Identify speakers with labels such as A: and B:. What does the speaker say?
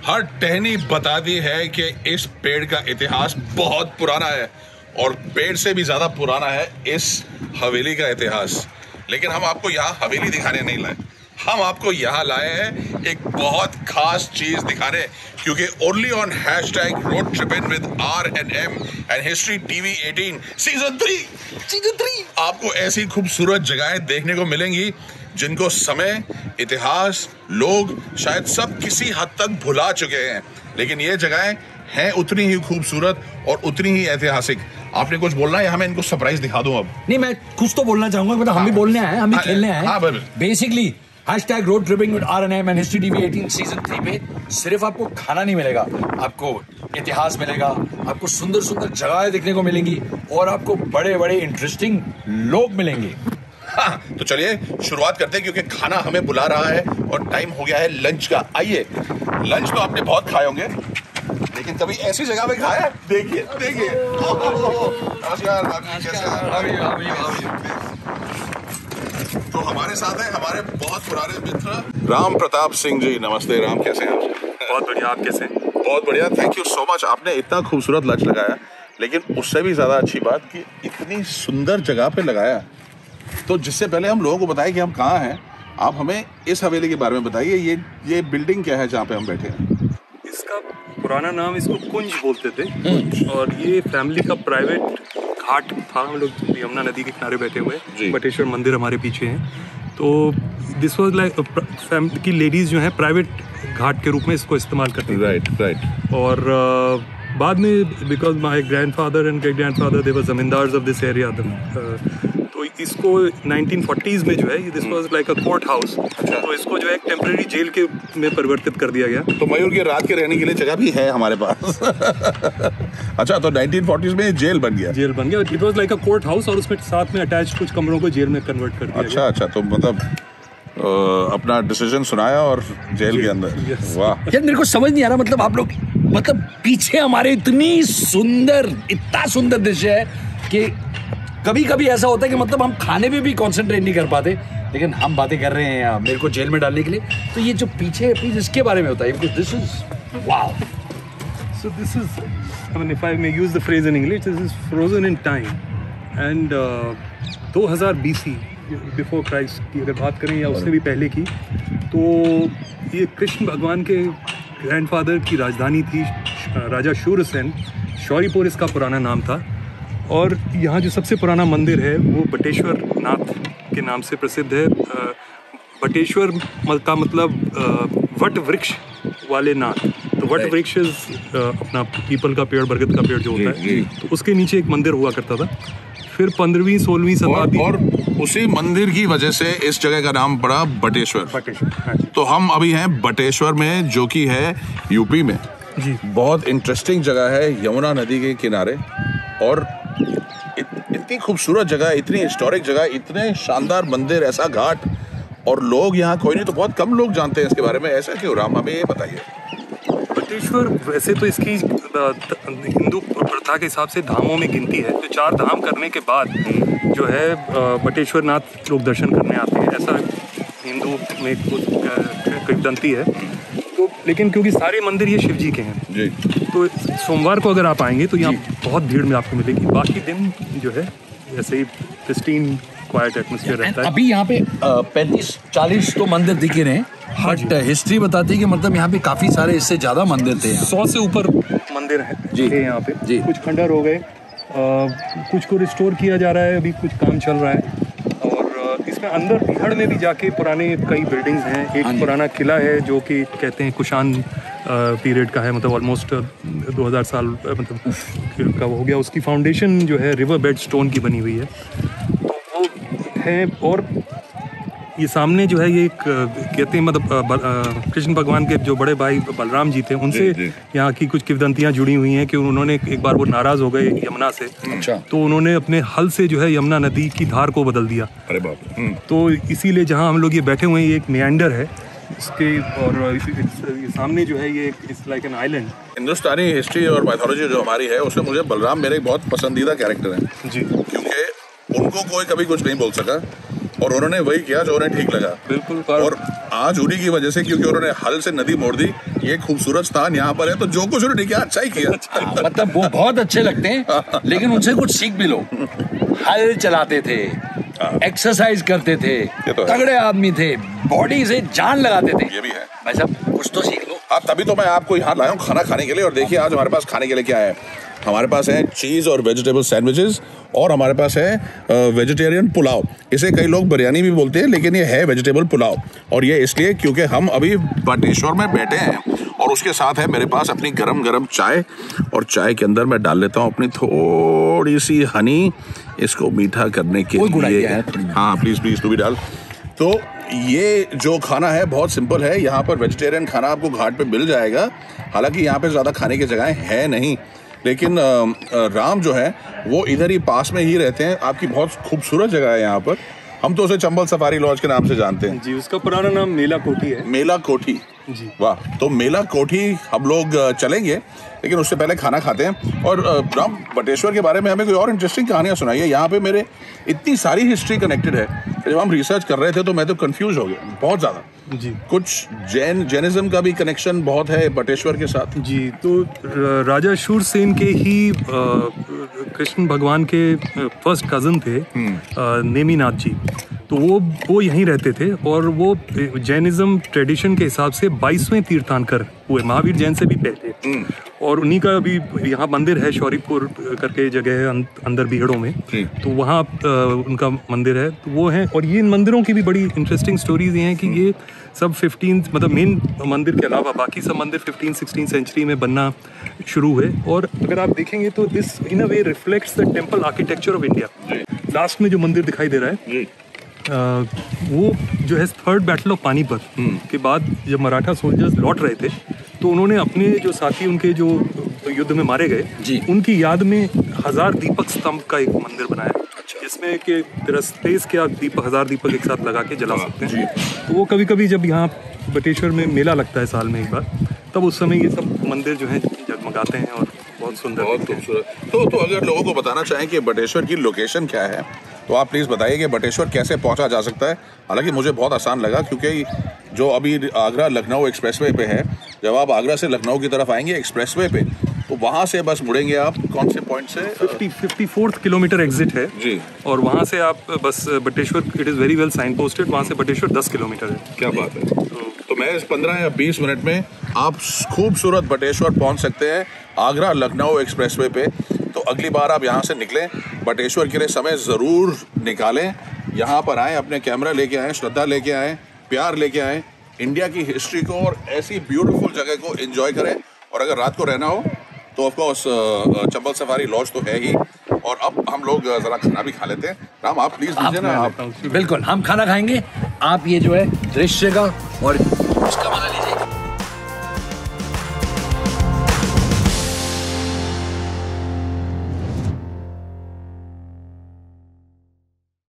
A: हर टहनी बताती है कि इस पेड़ का इतिहास बहुत पुराना है और पेड़ से भी ज्यादा पुराना है इस हवेली का इतिहास। लेकिन हम आपको यहाँ हवेली दिखाने नहीं लाए, हम आपको यहाँ लाए हैं एक बहुत खास चीज दिखाने, क्योंकि only on #road tripping with R&M and history TV 18 season 3 आपको ऐसी खूबसूरत जगहें देखने को मिलेंगी जिनको समय, इतिहास, लोग शायद सब किसी हद तक भुला चुके हैं, लेकिन ये जगहें हैं उतनी ही खूबसूरत और उतनी ही ऐतिहासिक। आपने कुछ बोलना है या मैं इनको सरप्राइज दिखा दूं? अब
B: नहीं, मैं कुछ तो बोलना चाहूंगा, मतलब हम भी बोलने आए हैं, हम भी खेलने आए हैं। Basically #road tripping with R&M and history TV 18 season 3 में सिर्फ आपको खाना नहीं मिलेगा, आपको इतिहास मिलेगा, आपको सुंदर सुंदर जगहें देखने को मिलेंगी और आपको बड़े बड़े इंटरेस्टिंग लोग मिलेंगे।
A: हाँ, तो चलिए शुरुआत करते हैं, क्योंकि खाना हमें बुला रहा है और टाइम हो गया है लंच का। आइए, लंच तो आपने बहुत खाए होंगे, लेकिन कभी ऐसी जगह पे खाया? देखिए देखिए, तो हमारे साथ है हमारे बहुत पुराने मित्र राम प्रताप सिंह जी। नमस्ते राम, कैसे हैं आप?
C: बहुत बढ़िया, आप कैसे हैं?
A: बहुत बढ़िया, थैंक यू सो मच। आपने इतना खूबसूरत लंच लगाया, लेकिन उससे भी ज्यादा अच्छी बात कि इतनी सुंदर जगह पे लगाया। तो जिससे पहले हम लोगों को बताएं कि हम कहाँ हैं, आप हमें इस हवेली के बारे में बताइए। ये बिल्डिंग क्या है जहाँ पे हम बैठे हैं?
C: इसका पुराना नाम इसको कुंज बोलते थे और ये फैमिली का प्राइवेट घाट था। हम लोग यमुना नदी के किनारे बैठे हुए, बटेश्वर मंदिर हमारे पीछे है। तो दिस वाज लाइक फैमिली की लेडीज जो है प्राइवेट घाट के रूप में इसको इस्तेमाल करती थी।
A: राइट।
C: और बाद में because my grandfather and great grandfather they were zamindars of this area, तो इसको 1940s में जो है this was like a court house, तो इसको जो है एक टेम्परेरी जेल के में परिवर्तित कर दिया गया।
A: तो मयूर के रात के रहने के लिए जगह भी है हमारे पास। अच्छा, तो 1940s में जेल बन गया?
C: जेल बन गया, it was like a court house और उसमें साथ में अटैच कुछ कमरों को जेल में कन्वर्ट कर दिया।
A: अच्छा, तो मतलब अपना डिसीजन सुनाया और जेल के अंदर। वाह
B: यार, मेरे को समझ नहीं आ रहा, मतलब आप लोग, मतलब पीछे हमारे इतनी सुंदर, इतना सुंदर दृश्य है कि कभी कभी ऐसा होता है कि मतलब हम खाने पे भी कंसंट्रेट नहीं कर पाते, लेकिन हम बातें कर रहे हैं मेरे को जेल में डालने के लिए। तो ये जो पीछे प्लीज इसके बारे में होता है, because this is wow.
C: So this is, I mean, if I may use the phrase in English, this is frozen in time. And 2000 BC, before Christ की अगर बात करें या उससे भी पहले की, तो ये कृष्ण भगवान के ग्रैंडफादर की राजधानी थी, राजा शूरसेन। शौरीपुर इसका पुराना नाम था। और यहाँ जो सबसे पुराना मंदिर है वो बटेश्वर नाथ के नाम से प्रसिद्ध है। बटेश्वर का मतलब वट वृक्ष वाले नाथ, तो वट वृक्ष अपना पीपल का पेड़, बरगद का पेड़ जो होता है, तो उसके नीचे एक मंदिर हुआ करता था। फिर 15वीं 16वीं शताब्दी
A: और उसी मंदिर की वजह से इस जगह का नाम पड़ा बटेश्वर।
C: हाँ।
A: तो हम अभी हैं बटेश्वर में, जो कि है यूपी में
C: जी।
A: बहुत इंटरेस्टिंग जगह है, यमुना नदी के किनारे, और इतनी खूबसूरत जगह, इतनी हिस्टोरिक जगह, इतने शानदार मंदिर, ऐसा घाट, और लोग यहाँ कोई नहीं तो बहुत कम लोग जानते हैं इसके बारे में। ऐसा क्यों राम, हमें ये बताइए।
C: बटेश्वर वैसे तो इसकी हिंदू प्रथा के हिसाब से धामों में गिनती है, तो 4 धाम करने के बाद जो है बटेश्वर नाथ लोग दर्शन करने आते हैं, ऐसा हिंदू में किंवदंती है। तो लेकिन क्योंकि सारे मंदिर ये शिव जी के हैं
A: जी,
C: तो सोमवार को अगर आप आएंगे तो यहाँ बहुत भीड़ में आपको मिलेगी। बाकी दिन जो है ऐसे ही प्रिस्टीन क्वाइट एटमॉस्फेयर रहता है।
B: अभी यहाँ पे 35-40 तो मंदिर दिख रहे हैं, बट हिस्ट्री बताती है कि मतलब यहाँ पे काफी सारे इससे ज्यादा मंदिर थे।
C: 100 से ऊपर मंदिर है जी यहाँ पे जी। कुछ खंडर हो गए, कुछ को रिस्टोर किया जा रहा है, अभी कुछ काम चल रहा है। और इसमें अंदर बिहार में भी जाके पुराने कई बिल्डिंग्स हैं। एक पुराना किला है जो कि कहते हैं कुषाण पीरियड का है, मतलब ऑलमोस्ट 2000 साल मतलब का हो गया। उसकी फाउंडेशन जो है रिवर बेड स्टोन की बनी हुई है, तो वो है। और ये सामने जो है ये एक कहते हैं मतलब कृष्ण भगवान के जो बड़े भाई बलराम जी थे, उनसे यहाँ की कुछ किंवदंतियाँ जुड़ी हुई हैं कि उन्होंने एक बार वो नाराज हो गए यमुना से, तो उन्होंने अपने हल से जो है यमुना नदी की धार को बदल दिया।
A: अरे बाप।
C: तो इसीलिए जहाँ हम लोग ये बैठे हुए हैं ये एक मेंडर है इसके, और सामने जो है ये it's like an island.
A: Hindustani history और माइथोलॉजी जो हमारी है उसमें मुझे बलराम मेरे बहुत पसंदीदा कैरेक्टर हैं
C: जी,
A: क्योंकि उनको कोई कभी कुछ नहीं बोल सका और उन्होंने वही किया जो उन्हें ठीक लगा।
C: बिल्कुल।
A: और आज उन्हीं की वजह से, क्योंकि उन्होंने हल से नदी मोड़ दी, ये खूबसूरत स्थान यहाँ पर है, तो जो कुछ उन्होंने किया अच्छा ही किया।
B: मतलब वो बहुत अच्छे लगते हैं, लेकिन उनसे कुछ सीख भी लो। हल चलाते थे, एक्सरसाइज करते थे, तगड़े आदमी थे, बॉडी से जान लगाते थे।
A: ये भी है
B: भाई साहब, कुछ तो सीख लो।
A: हाँ, तभी तो मैं आपको यहाँ लाया हूँ खाना खाने के लिए। और देखिए आज हमारे पास खाने के लिए क्या है। हमारे पास है चीज़ और वेजिटेबल सैंडविचेस, और हमारे पास है वेजिटेरियन पुलाव। इसे कई लोग बिरयानी भी बोलते हैं, लेकिन ये है वेजिटेबल पुलाव। और ये इसलिए क्योंकि हम अभी बटेश्वर में बैठे हैं, और उसके साथ है मेरे पास अपनी गरम गरम चाय, और चाय के अंदर मैं डाल लेता हूँ अपनी थोड़ी सी हनी, इसको मीठा करने के लिए। हाँ प्लीज़ प्लीज़, तू भी डाल। तो ये जो खाना है बहुत सिंपल है। यहाँ पर वेजिटेरियन खाना आपको घाट पे मिल जाएगा। हालांकि यहाँ पे ज़्यादा खाने की जगहें हैं नहीं, लेकिन राम जो है वो इधर ही पास में ही रहते हैं। आपकी बहुत खूबसूरत जगह है यहाँ पर। हम तो उसे चंबल सफारी लॉज के नाम से जानते हैं
C: जी। उसका पुराना नाम मेला कोठी है।
A: मेला कोठी
C: जी,
A: वाह। तो मेला कोठी हम लोग चलेंगे, लेकिन उससे पहले खाना खाते हैं। और राम, बटेश्वर के बारे में हमें कोई और इंटरेस्टिंग कहानियां सुनाइए। यहाँ पे मेरे इतनी सारी हिस्ट्री कनेक्टेड है। जब हम रिसर्च कर रहे थे तो मैं तो कंफ्यूज हो गया बहुत ज़्यादा
C: जी।
A: कुछ जैनिज्म का भी कनेक्शन बहुत है बटेश्वर के साथ
C: जी। तो राजा शूरसेन के ही कृष्ण भगवान के फर्स्ट कजन थे नेमिनाथ जी। तो वो यहीं रहते थे, और वो जैनिज्म ट्रेडिशन के हिसाब से 22वें तीर्थंकर हुए, महावीर जैन से भी पहले। और उन्हीं का अभी यहाँ मंदिर है, शौरीपुर करके जगह है अंदर बीहड़ों में, तो वहाँ उनका मंदिर है। तो वो है। और ये इन मंदिरों की भी बड़ी इंटरेस्टिंग स्टोरीज ये हैं कि ये सब 15 मतलब मेन मंदिर के अलावा बाकी सब मंदिर 15-16 सेंचुरी में बनना शुरू हुए। और अगर आप देखेंगे तो this in a way reflects the temple architecture of India. Last में जो मंदिर दिखाई दे रहा है वो जो है थर्ड बैटल ऑफ पानीपत के बाद जब मराठा सोल्जर्स लौट रहे थे, तो उन्होंने अपने जो साथी उनके जो युद्ध में मारे गए, उनकी याद में 1000 दीपक स्तंभ का एक मंदिर बनाया, जिसमें कि तेज के आप 1000 दीपक एक साथ लगा के जला सकते हैं। तो वो कभी कभी जब यहाँ बटेश्वर में मेला लगता है साल में एक बार, तब उस समय ये सब मंदिर जो है जगमगाते हैं और बहुत सुंदर,
A: बहुत खूबसूरत। तो अगर लोगों को बताना चाहें कि बटेश्वर की लोकेशन क्या है, तो आप प्लीज़ बताइए कि बटेश्वर कैसे पहुंचा जा सकता है। हालांकि मुझे बहुत आसान लगा, क्योंकि जो अभी आगरा लखनऊ एक्सप्रेसवे पे है, जब आप आगरा से लखनऊ की तरफ आएंगे एक्सप्रेसवे पे, तो वहाँ से बस मुड़ेंगे आप कौन से पॉइंट से,
C: 54th किलोमीटर एग्जिट है
A: जी।
C: और वहाँ से आप बस Bateshwar, it is very well signposted, वहाँ से बटेश्वर 10 किलोमीटर है।
A: क्या बात है। तो मैं इस 15 या 20 मिनट में आप खूबसूरत बटेश्वर पहुँच सकते हैं आगरा लखनऊ एक्सप्रेसवे पे। तो अगली बार आप यहाँ से निकलें, बटेश्वर के लिए समय ज़रूर निकालें, यहाँ पर आएँ, अपने कैमरा लेके आएँ, श्रद्धा लेके आएँ, प्यार लेके आएँ, इंडिया की हिस्ट्री को और ऐसी ब्यूटीफुल जगह को एंजॉय करें। और अगर रात को रहना हो तो ऑफकोर्स चंबल सफारी लॉज तो है ही। और अब हम लोग ज़रा खाना भी खा लेते हैं। राम, आप प्लीज़ दीजिए ना। आप
B: बिल्कुल, हम खाना खाएंगे, आप ये जो है दृश्य का और उसका मजा लीजिए।